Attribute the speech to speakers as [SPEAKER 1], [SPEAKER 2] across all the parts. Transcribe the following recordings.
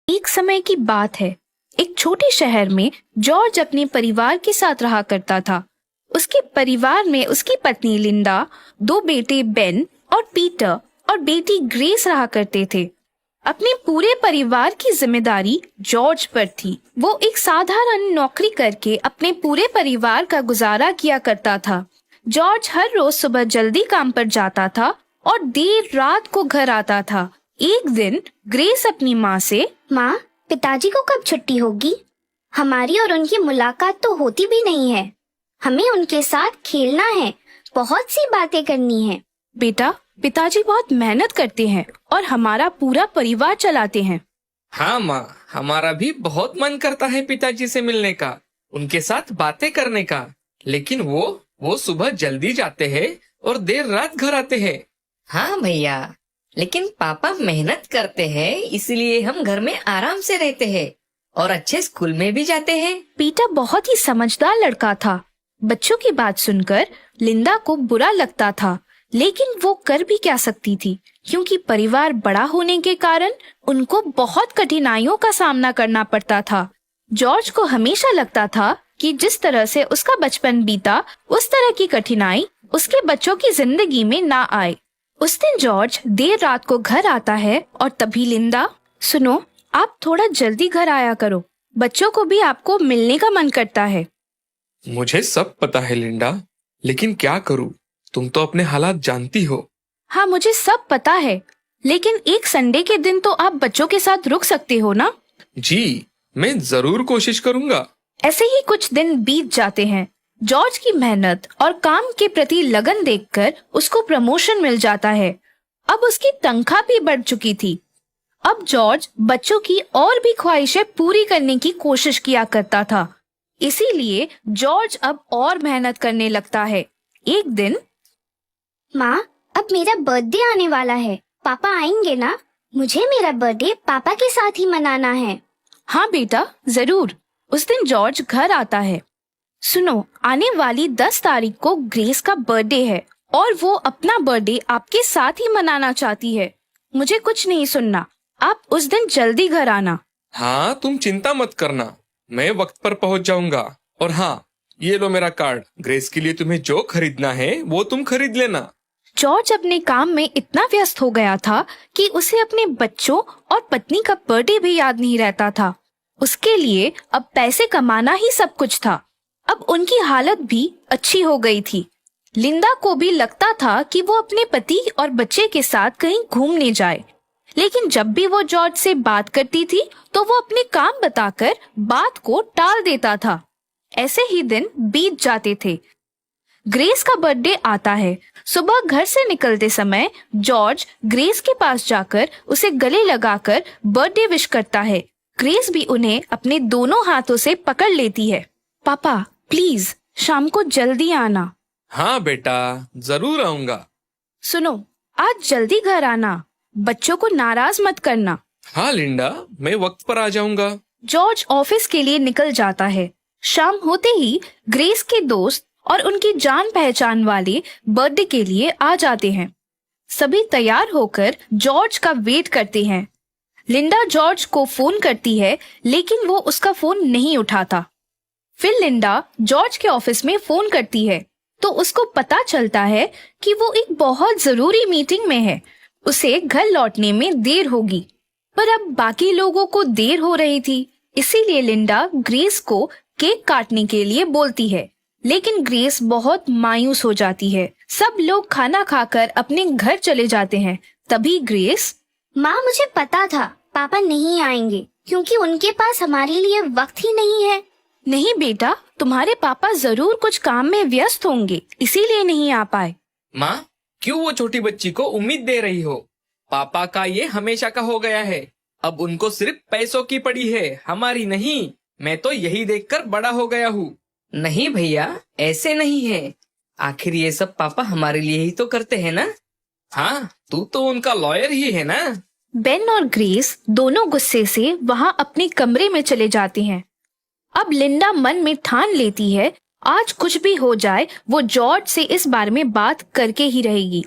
[SPEAKER 1] एक समय की बात है। एक छोटे शहर में जॉर्ज अपने परिवार के साथ रहा करता था। उसके परिवार में उसकी पत्नी लिंडा, दो बेटे बेन और पीटर और बेटी ग्रेस रहा करते थे। अपने पूरे परिवार की जिम्मेदारी जॉर्ज पर थी। वो एक साधारण नौकरी करके अपने पूरे परिवार का गुजारा किया करता था। जॉर्ज हर रोज सुबह जल्दी काम पर जाता था और देर रात को घर आता था। एक दिन ग्रेस अपनी माँ से,
[SPEAKER 2] माँ, पिताजी को कब छुट्टी होगी? हमारी और उनकी मुलाकात तो होती भी नहीं है। हमें उनके साथ खेलना है, बहुत सी बातें करनी है।
[SPEAKER 1] बेटा, पिताजी बहुत मेहनत करते हैं और हमारा पूरा परिवार चलाते हैं।
[SPEAKER 3] हाँ माँ, हमारा भी बहुत मन करता है पिताजी से मिलने का, उनके साथ बातें करने का। लेकिन वो सुबह जल्दी जाते हैं और देर रात घर आते हैं।
[SPEAKER 4] हाँ भैया, लेकिन पापा मेहनत करते हैं, इसलिए हम घर में आराम से रहते हैं और अच्छे स्कूल में भी जाते हैं।
[SPEAKER 1] पीटर बहुत ही समझदार लड़का था। बच्चों की बात सुनकर लिंडा को बुरा लगता था, लेकिन वो कर भी क्या सकती थी, क्योंकि परिवार बड़ा होने के कारण उनको बहुत कठिनाइयों का सामना करना पड़ता था। जॉर्ज को हमेशा लगता था कि जिस तरह से उसका बचपन बीता, उस तरह की कठिनाई उसके बच्चों की जिंदगी में ना आए। उस दिन जॉर्ज देर रात को घर आता है और तभी लिंडा, सुनो, आप थोड़ा जल्दी घर आया करो, बच्चों को भी आपको मिलने का मन करता है।
[SPEAKER 3] मुझे सब पता है लिंडा, लेकिन क्या करूँ, तुम तो अपने हालात जानती हो।
[SPEAKER 1] हाँ, मुझे सब पता है, लेकिन एक संडे के दिन तो आप बच्चों के साथ रुक सकते हो ना?
[SPEAKER 3] जी, मैं जरूर कोशिश करूँगा।
[SPEAKER 1] ऐसे ही कुछ दिन बीत जाते हैं। जॉर्ज की मेहनत और काम के प्रति लगन देखकर उसको प्रमोशन मिल जाता है। अब उसकी तनख्वाह भी बढ़ चुकी थी। अब जॉर्ज बच्चों की और भी ख्वाहिशें पूरी करने की कोशिश किया करता था। इसीलिए जॉर्ज अब और मेहनत करने लगता है। एक दिन,
[SPEAKER 2] माँ, अब मेरा बर्थडे आने वाला है, पापा आएंगे ना? मुझे मेरा बर्थडे पापा के साथ ही मनाना है।
[SPEAKER 1] हाँ बेटा, जरूर। उस दिन जॉर्ज घर आता है। सुनो, आने वाली 10 तारीख को ग्रेस का बर्थडे है और वो अपना बर्थडे आपके साथ ही मनाना चाहती है। मुझे कुछ नहीं सुनना, आप उस दिन जल्दी घर आना।
[SPEAKER 3] हाँ, तुम चिंता मत करना, मैं वक्त पर पहुँच जाऊंगा। और हाँ, ये लो मेरा कार्ड। ग्रेस के लिए तुम्हें जो खरीदना है वो तुम खरीद लेना।
[SPEAKER 1] जॉर्ज अपने काम में इतना व्यस्त हो गया था कि उसे अपने बच्चों और पत्नी का बर्थडे भी याद नहीं रहता था। उसके लिए अब पैसे कमाना ही सब कुछ था। अब उनकी हालत भी अच्छी हो गई थी। लिंडा को भी लगता था कि वो अपने पति और बच्चे के साथ कहीं घूमने जाए, लेकिन जब भी वो जॉर्ज से बात करती थी तो वो अपने काम बताकर बात को टाल देता था। ऐसे ही दिन बीत जाते थे। ग्रेस का बर्थडे आता है। सुबह घर से निकलते समय जॉर्ज ग्रेस के पास जाकर उसे गले लगाकर बर्थडे विश करता है। ग्रेस भी उन्हें अपने दोनों हाथों से पकड़ लेती है। पापा, प्लीज शाम को जल्दी आना।
[SPEAKER 3] हाँ बेटा, जरूर आऊंगा।
[SPEAKER 1] सुनो, आज जल्दी घर आना, बच्चों को नाराज मत करना।
[SPEAKER 3] हाँ लिंडा, मैं वक्त पर आ जाऊंगा।
[SPEAKER 1] जॉर्ज ऑफिस के लिए निकल जाता है। शाम होते ही ग्रेस के दोस्त और उनकी जान पहचान वाले बर्थडे के लिए आ जाते हैं। सभी तैयार होकर जॉर्ज का वेट करते हैं। लिंडा जॉर्ज को फोन करती है, लेकिन वो उसका फोन नहीं उठाता। फिर लिंडा जॉर्ज के ऑफिस में फोन करती है तो उसको पता चलता है कि वो एक बहुत जरूरी मीटिंग में है। उसे घर लौटने में देर होगी, पर अब बाकी लोगों को देर हो रही थी। इसीलिए लिंडा ग्रेस को केक काटने के लिए बोलती है, लेकिन ग्रेस बहुत मायूस हो जाती है। सब लोग खाना खाकर अपने घर चले जाते हैं। तभी ग्रेस,
[SPEAKER 2] माँ, मुझे पता था पापा नहीं आएंगे, क्योंकि उनके पास हमारे लिए वक्त ही नहीं है।
[SPEAKER 1] नहीं बेटा, तुम्हारे पापा जरूर कुछ काम में व्यस्त होंगे, इसीलिए नहीं आ पाए।
[SPEAKER 3] माँ, क्यों वो छोटी बच्ची को उम्मीद दे रही हो? पापा का ये हमेशा का हो गया है। अब उनको सिर्फ पैसों की पड़ी है, हमारी नहीं। मैं तो यही देखकर बड़ा हो गया हूँ।
[SPEAKER 4] नहीं भैया, ऐसे नहीं है। आखिर ये सब पापा हमारे लिए ही तो करते हैं ना।
[SPEAKER 3] हाँ, तू तो उनका लॉयर ही है ना।
[SPEAKER 1] बेन और ग्रेस दोनों गुस्से से वहाँ अपने कमरे में चले जाते हैं। अब लिंडा मन में ठान लेती है, आज कुछ भी हो जाए वो जॉर्ज से इस बारे में बात करके ही रहेगी।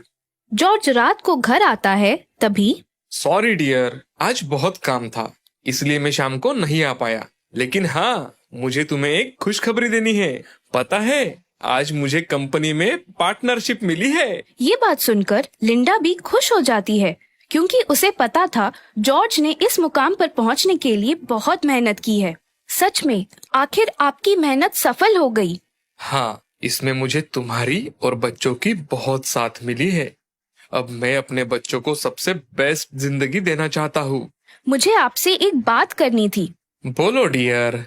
[SPEAKER 1] जॉर्ज रात को घर आता है। तभी,
[SPEAKER 3] सॉरी डियर, आज बहुत काम था।
[SPEAKER 5] इसलिए मैं शाम को नहीं आ पाया। लेकिन हाँ, मुझे तुम्हें एक खुशखबरी देनी है। पता है, आज मुझे कंपनी में पार्टनरशिप मिली है।
[SPEAKER 1] ये बात सुनकर लिंडा भी खुश हो जाती है, क्योंकि उसे पता था जॉर्ज ने इस मुकाम पर पहुंचने के लिए बहुत मेहनत की है। सच में, आखिर आपकी मेहनत सफल हो गई।
[SPEAKER 5] हाँ, इसमें मुझे तुम्हारी और बच्चों की बहुत साथ मिली है। अब मैं अपने बच्चों को सबसे बेस्ट जिंदगी देना चाहता हूँ।
[SPEAKER 1] मुझे आपसे एक बात करनी थी।
[SPEAKER 5] बोलो डियर।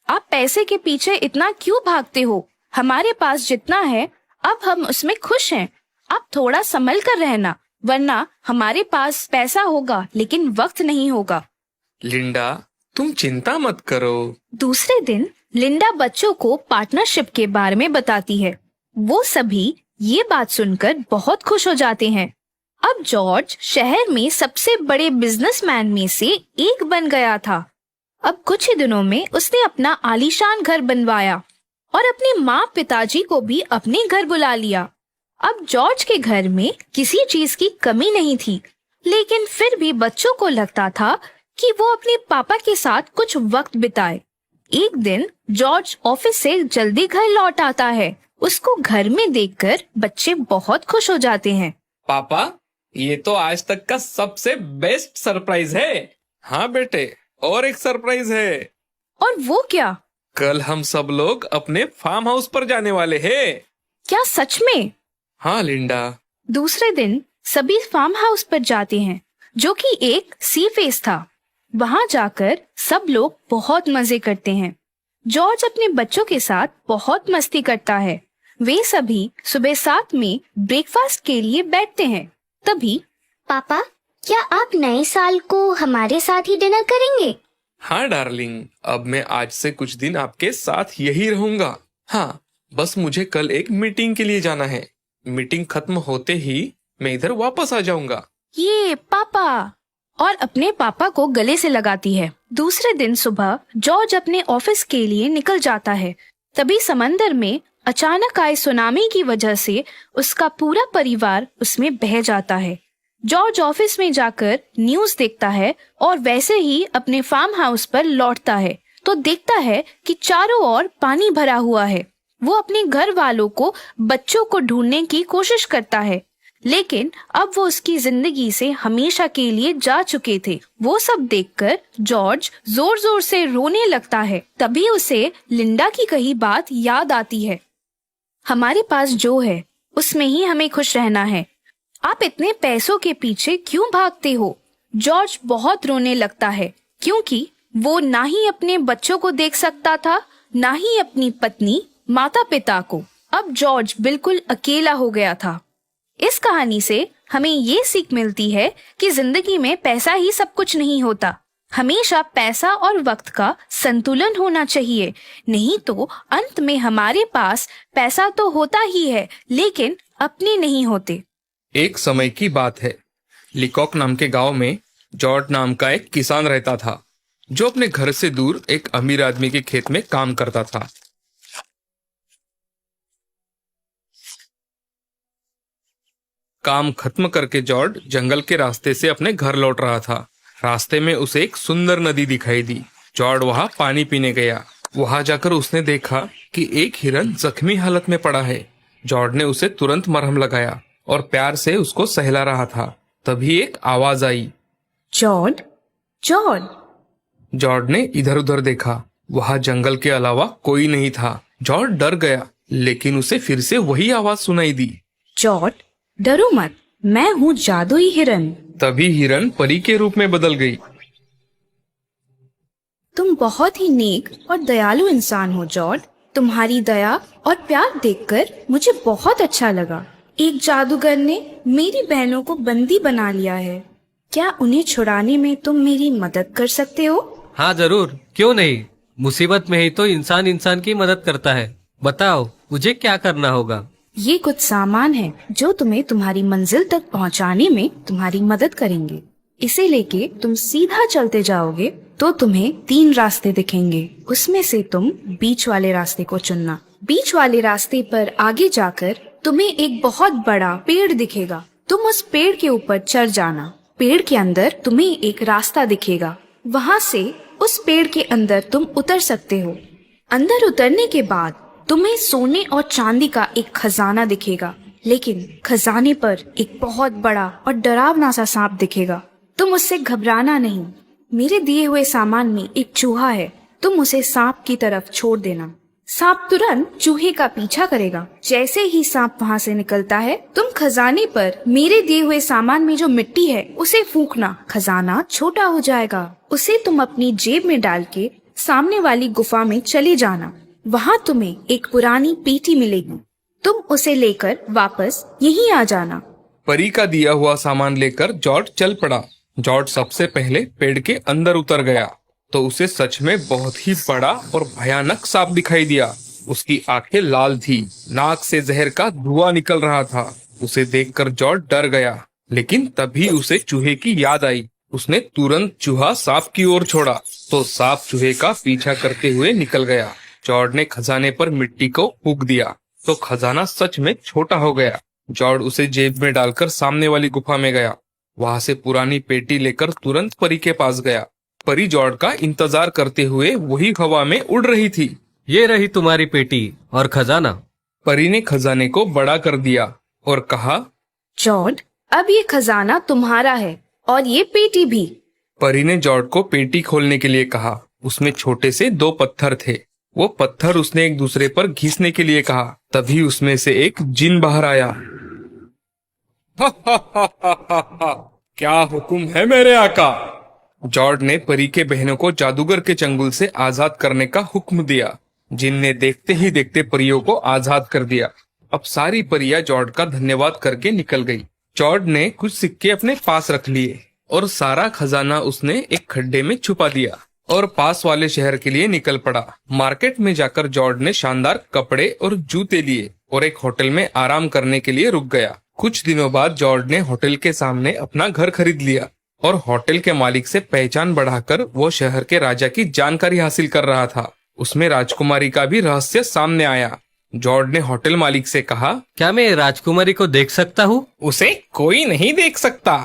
[SPEAKER 1] आप पैसे के पीछे इतना क्यों भागते हो? हमारे पास जितना है अब हम उसमें खुश हैं। आप थोड़ा संभल कर रहना, वरना हमारे पास पैसा होगा लेकिन वक्त नहीं होगा।
[SPEAKER 5] लिंडा, तुम चिंता मत करो।
[SPEAKER 1] दूसरे दिन लिंडा बच्चों को पार्टनरशिप के बारे में बताती है। वो सभी ये बात सुनकर बहुत खुश हो जाते हैं। अब जॉर्ज शहर में सबसे बड़े बिजनेसमैन में से एक बन गया था। अब कुछ ही दिनों में उसने अपना आलीशान घर बनवाया और अपने माँ पिताजी को भी अपने घर बुला लिया। अब जॉर्ज के घर में किसी चीज की कमी नहीं थी, लेकिन फिर भी बच्चों को लगता था कि वो अपने पापा के साथ कुछ वक्त बिताए। एक दिन जॉर्ज ऑफिस से जल्दी घर लौट आता है। उसको घर में देखकर बच्चे बहुत खुश हो जाते हैं।
[SPEAKER 3] पापा, ये तो आज तक का सबसे बेस्ट सरप्राइज है।
[SPEAKER 5] हाँ बेटे, और एक सरप्राइज है।
[SPEAKER 1] और वो क्या?
[SPEAKER 5] कल हम सब लोग अपने फार्म हाउस पर जाने वाले हैं।
[SPEAKER 1] क्या सच में?
[SPEAKER 5] हाँ लिंडा।
[SPEAKER 1] दूसरे दिन सभी फार्म हाउस पर जाते हैं, जो कि एक सी फेस था। वहाँ जाकर सब लोग बहुत मजे करते हैं। जॉर्ज अपने बच्चों के साथ बहुत मस्ती करता है। वे सभी सुबह 7 में ब्रेकफास्ट के लिए बैठते हैं। तभी
[SPEAKER 2] पापा, क्या आप नए साल को हमारे साथ ही डिनर करेंगे?
[SPEAKER 5] हाँ डार्लिंग, अब मैं आज से कुछ दिन आपके साथ यही रहूंगा। हाँ, बस मुझे कल एक मीटिंग के लिए जाना है। मीटिंग खत्म होते ही मैं इधर वापस आ जाऊंगा।
[SPEAKER 1] ये पापा, और अपने पापा को गले से लगाती है। दूसरे दिन सुबह जॉर्ज अपने ऑफिस के लिए निकल जाता है। तभी समंदर में अचानक आए सुनामी की वजह से उसका पूरा परिवार उसमें बह जाता है। जॉर्ज ऑफिस में जाकर न्यूज़ देखता है और वैसे ही अपने फार्म हाउस पर लौटता है तो देखता है कि चारों ओर पानी भरा हुआ है। वो अपने घर वालों को, बच्चों को ढूंढने की कोशिश करता है, लेकिन अब वो उसकी जिंदगी से हमेशा के लिए जा चुके थे। वो सब देखकर जॉर्ज जोर जोर से रोने लगता है। तभी उसे लिंडा की कही बात याद आती है। हमारे पास जो है उसमें ही हमें खुश रहना है। आप इतने पैसों के पीछे क्यों भागते हो? जॉर्ज बहुत रोने लगता है, क्योंकि वो ना ही अपने बच्चों को देख सकता था, ना ही अपनी पत्नी, माता पिता को। अब जॉर्ज बिल्कुल अकेला हो गया था। इस कहानी से हमें ये सीख मिलती है कि जिंदगी में पैसा ही सब कुछ नहीं होता। हमेशा पैसा और वक्त का संतुलन होना चाहिए, नहीं तो अंत में हमारे पास पैसा तो होता ही है, लेकिन अपने नहीं होते।
[SPEAKER 5] एक समय की बात है, लिकॉक नाम के गांव में जॉर्ज नाम का एक किसान रहता था, जो अपने घर से दूर एक अमीर आदमी के खेत में काम करता था। काम खत्म करके जॉर्ज जंगल के रास्ते से अपने घर लौट रहा था। रास्ते में उसे एक सुंदर नदी दिखाई दी। जॉर्ज वहां पानी पीने गया। वहां जाकर उसने देखा कि एक हिरन जख्मी हालत में पड़ा है। जॉर्ज ने उसे तुरंत मरहम लगाया और प्यार से उसको सहला रहा था। तभी एक आवाज आई,
[SPEAKER 1] जॉर्ज, जॉर्ज।
[SPEAKER 5] जॉर्ज ने इधर उधर देखा। वहां जंगल के अलावा कोई नहीं था। जॉर्ज डर गया, लेकिन उसे फिर से वही आवाज सुनाई दी,
[SPEAKER 1] जॉर्ज, डरो मत, मैं हूँ जादुई हिरन।
[SPEAKER 5] तभी हिरन परी के रूप में बदल गई।
[SPEAKER 1] तुम बहुत ही नेक और दयालु इंसान हो जॉर्ज। तुम्हारी दया और प्यार देखकर मुझे बहुत अच्छा लगा। एक जादूगर ने मेरी बहनों को बंदी बना लिया है। क्या उन्हें छुड़ाने में तुम मेरी मदद कर सकते हो?
[SPEAKER 6] हाँ जरूर, क्यों नहीं। मुसीबत में ही तो इंसान इंसान की मदद करता है। बताओ मुझे क्या करना होगा।
[SPEAKER 1] ये कुछ सामान है जो तुम्हें तुम्हारी मंजिल तक पहुंचाने में तुम्हारी मदद करेंगे। इसे लेके तुम सीधा चलते जाओगे तो तुम्हें 3 रास्ते दिखेंगे। उसमें से तुम बीच वाले रास्ते को चुनना। बीच वाले रास्ते पर आगे जाकर तुम्हें एक बहुत बड़ा पेड़ दिखेगा। तुम उस पेड़ के ऊपर चढ़ जाना पेड़ के अंदर तुम्हें एक रास्ता दिखेगा। वहाँ से उस पेड़ के अंदर तुम उतर सकते हो। अंदर उतरने के बाद तुम्हें सोने और चांदी का एक खजाना दिखेगा, लेकिन खजाने पर एक बहुत बड़ा और डरावना सा सांप दिखेगा। तुम उससे घबराना नहीं। मेरे दिए हुए सामान में एक चूहा है, तुम उसे सांप की तरफ छोड़ देना। सांप तुरंत चूहे का पीछा करेगा। जैसे ही सांप वहाँ से निकलता है, तुम खजाने पर मेरे दिए हुए सामान में जो मिट्टी है उसे फूंकना। खजाना छोटा हो जाएगा। उसे तुम अपनी जेब में डाल के सामने वाली गुफा में चले जाना। वहाँ तुम्हें एक पुरानी पेटी मिलेगी, तुम उसे लेकर वापस यहीं आ जाना।
[SPEAKER 5] परी का दिया हुआ सामान लेकर जॉर्ज चल पड़ा। जॉर्ज सबसे पहले पेड़ के अंदर उतर गया तो उसे सच में बहुत ही बड़ा और भयानक सांप दिखाई दिया। उसकी आंखें लाल थी, नाक से जहर का धुआं निकल रहा था। उसे देखकर जॉर्ज डर गया, लेकिन तभी उसे चूहे की याद आई। उसने तुरंत चूहा सांप की ओर छोड़ा तो सांप चूहे का पीछा करते हुए निकल गया। जॉर्ज ने खजाने पर मिट्टी को फूंक दिया तो खजाना सच में छोटा हो गया। जॉर्ज उसे जेब में डालकर सामने वाली गुफा में गया। वहां से पुरानी पेटी लेकर तुरंत परी के पास गया। परी जॉर्ज का इंतजार करते हुए वही हवा में उड़ रही थी।
[SPEAKER 6] ये रही तुम्हारी पेटी और खजाना।
[SPEAKER 5] परी ने खजाने को बड़ा कर दिया और कहा,
[SPEAKER 1] जॉर्ज, अब ये खजाना तुम्हारा है और ये पेटी भी।
[SPEAKER 5] परी ने जॉर्ज को पेटी खोलने के लिए कहा। उसमें छोटे से 2 पत्थर थे। वो पत्थर उसने एक दूसरे पर घिसने के लिए कहा। तभी उसमें से एक जिन बाहर आया। क्या हुक्म है मेरे आका? जॉर्ज ने परी के बहनों को जादूगर के चंगुल से आजाद करने का हुक्म दिया। जिन ने देखते ही देखते परियों को आजाद कर दिया। अब सारी परियां जॉर्ज का धन्यवाद करके निकल गई। जॉर्ज ने कुछ सिक्के अपने पास रख लिए और सारा खजाना उसने एक खड्डे में छुपा दिया और पास वाले शहर के लिए निकल पड़ा। मार्केट में जाकर जॉर्ज ने शानदार कपड़े और जूते लिए और एक होटल में आराम करने के लिए रुक गया। कुछ दिनों बाद जॉर्ज ने होटल के सामने अपना घर खरीद लिया और होटल के मालिक से पहचान बढ़ाकर वो शहर के राजा की जानकारी हासिल कर रहा था। उसमें राजकुमारी का भी रहस्य सामने आया। जॉर्ज ने होटल मालिक से कहा,
[SPEAKER 6] क्या मैं राजकुमारी को देख सकता हूँ?
[SPEAKER 3] उसे कोई नहीं देख सकता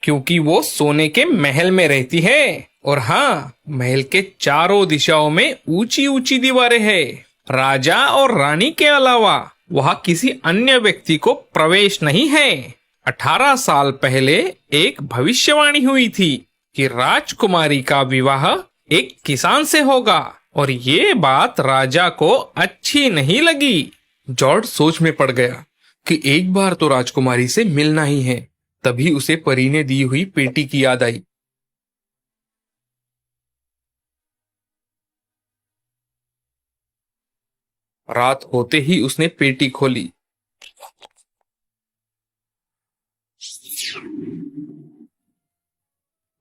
[SPEAKER 3] क्योंकि वो सोने के महल में रहती है। और हाँ, महल के चारों दिशाओं में ऊंची ऊंची दीवारें हैं। राजा और रानी के अलावा वहाँ किसी अन्य व्यक्ति को प्रवेश नहीं है। 18 साल पहले एक भविष्यवाणी हुई थी कि राजकुमारी का विवाह एक किसान से होगा और ये बात राजा को अच्छी नहीं लगी।
[SPEAKER 5] जॉर्ज सोच में पड़ गया कि एक बार तो राजकुमारी से मिलना ही है। तभी उसे परी ने दी हुई पेटी की याद आई। रात होते ही उसने पेटी खोली।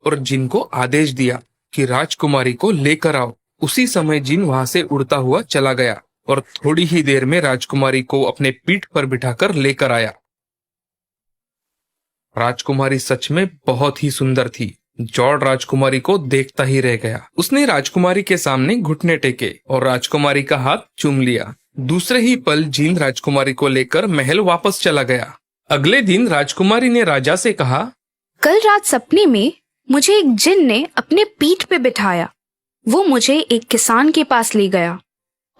[SPEAKER 5] और जिन को आदेश दिया कि राजकुमारी को लेकर आओ। उसी समय जिन वहां से उड़ता हुआ चला गया और थोड़ी ही देर में राजकुमारी को अपने पीठ पर बिठाकर लेकर आया। राजकुमारी सच में बहुत ही सुंदर थी। जॉर्ज राजकुमारी को देखता ही रह गया। उसने राजकुमारी के सामने घुटने टेके और राजकुमारी का हाथ चूम लिया। दूसरे ही पल जिन राजकुमारी को लेकर महल वापस चला गया। अगले दिन राजकुमारी ने राजा से कहा,
[SPEAKER 1] कल रात सपने में मुझे एक जिन ने अपने पीठ पे बिठाया। वो मुझे एक किसान के पास ले गया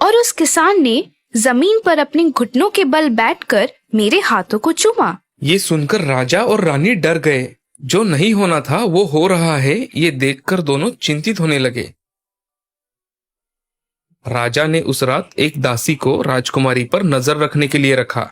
[SPEAKER 1] और उस किसान ने जमीन पर अपने घुटनों के बल बैठकर मेरे हाथों को चूमा।
[SPEAKER 5] ये सुनकर राजा और रानी डर गए। जो नहीं होना था वो हो रहा है, ये देखकर दोनों चिंतित होने लगे। राजा ने उस रात एक दासी को राजकुमारी पर नजर रखने के लिए रखा।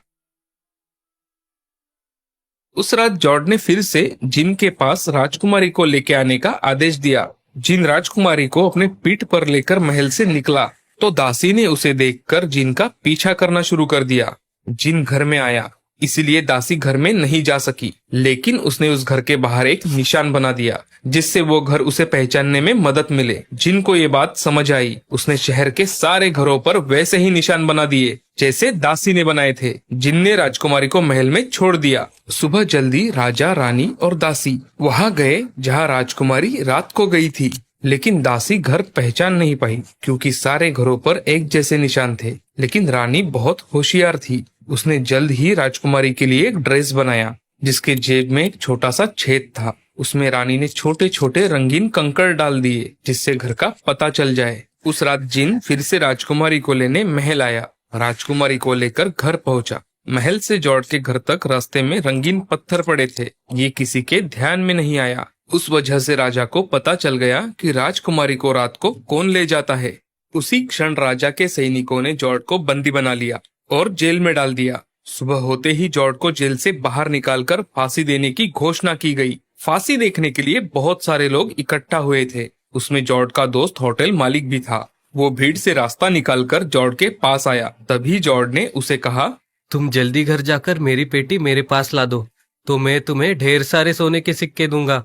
[SPEAKER 5] उस रात जॉर्ज ने फिर से जिन के पास राजकुमारी को लेके आने का आदेश दिया। जिन राजकुमारी को अपने पीठ पर लेकर महल से निकला तो दासी ने उसे देखकर जिन का पीछा करना शुरू कर दिया। जिन घर में आया, इसीलिए दासी घर में नहीं जा सकी, लेकिन उसने उस घर के बाहर एक निशान बना दिया जिससे वो घर उसे पहचानने में मदद मिले। जिनको ये बात समझ आई, उसने शहर के सारे घरों पर वैसे ही निशान बना दिए जैसे दासी ने बनाए थे। जिन ने राजकुमारी को महल में छोड़ दिया। सुबह जल्दी राजा, रानी और दासी वहां गए जहां राजकुमारी रात को गई थी, लेकिन दासी घर पहचान नहीं पाई क्योंकि सारे घरों पर एक जैसे निशान थे। लेकिन रानी बहुत होशियार थी। उसने जल्द ही राजकुमारी के लिए एक ड्रेस बनाया जिसके जेब में एक छोटा सा छेद था उसमें रानी ने छोटे छोटे रंगीन कंकड़ डाल दिए जिससे घर का पता चल जाए। उस रात जिन फिर से राजकुमारी को लेने महल आया। राजकुमारी को लेकर घर पहुंचा। महल से जॉर्ज के घर तक रास्ते में रंगीन पत्थर पड़े थे। ये किसी के ध्यान में नहीं आया। उस वजह से राजा को पता चल गया कि राजकुमारी को रात को कौन ले जाता है। उसी क्षण राजा के सैनिकों ने जॉर्ज को बंदी बना लिया और जेल में डाल दिया। सुबह होते ही जॉर्ज को जेल से बाहर निकालकर फांसी देने की घोषणा की गई। फांसी देखने के लिए बहुत सारे लोग इकट्ठा हुए थे। उसमें जॉर्ज का दोस्त होटल मालिक भी था। वो भीड़ से रास्ता निकालकर जॉर्ज के पास आया। तभी जॉर्ज ने उसे कहा,
[SPEAKER 6] तुम जल्दी घर जाकर मेरी पेटी मेरे पास ला दो, तो मैं तुम्हें ढेर सारे सोने के सिक्के दूंगा।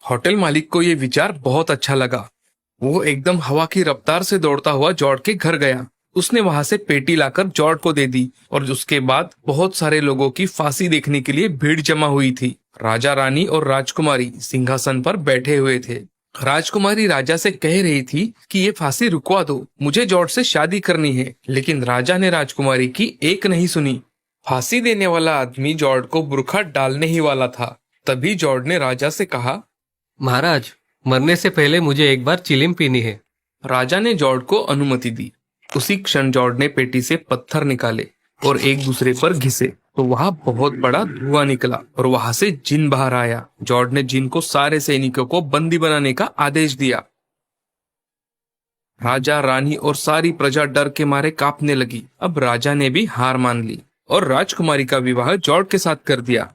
[SPEAKER 5] होटल मालिक को ये विचार बहुत अच्छा लगा। वो एकदम हवा की रफ्तार से दौड़ता हुआ जॉर्ज के घर गया। उसने वहां से पेटी लाकर जॉर्ज को दे दी और उसके बाद बहुत सारे लोगों की फांसी देखने के लिए भीड़ जमा हुई थी। राजा, रानी और राजकुमारी सिंहासन पर बैठे हुए थे। राजकुमारी राजा से कह रही थी कि ये फांसी रुकवा दो, मुझे जॉर्ज से शादी करनी है। लेकिन राजा ने राजकुमारी की एक नहीं सुनी। फांसी देने वाला आदमी जॉर्ज को बुरखा डालने ही वाला था। तभी जॉर्ज ने राजा से कहा,
[SPEAKER 6] महाराज, मरने से पहले मुझे एक बार चिलिम पीनी है।
[SPEAKER 5] राजा ने जॉर्ज को अनुमति दी। उसी क्षण जॉर्ज ने पेटी से पत्थर निकाले और एक दूसरे पर घिसे तो वहां बहुत बड़ा धुआं निकला और वहां से जिन बाहर आया। जॉर्ज ने जिन को सारे सैनिकों को बंदी बनाने का आदेश दिया। राजा, रानी और सारी प्रजा डर के मारे कांपने लगी। अब राजा ने भी हार मान ली और राजकुमारी का विवाह जॉर्ज के साथ कर दिया।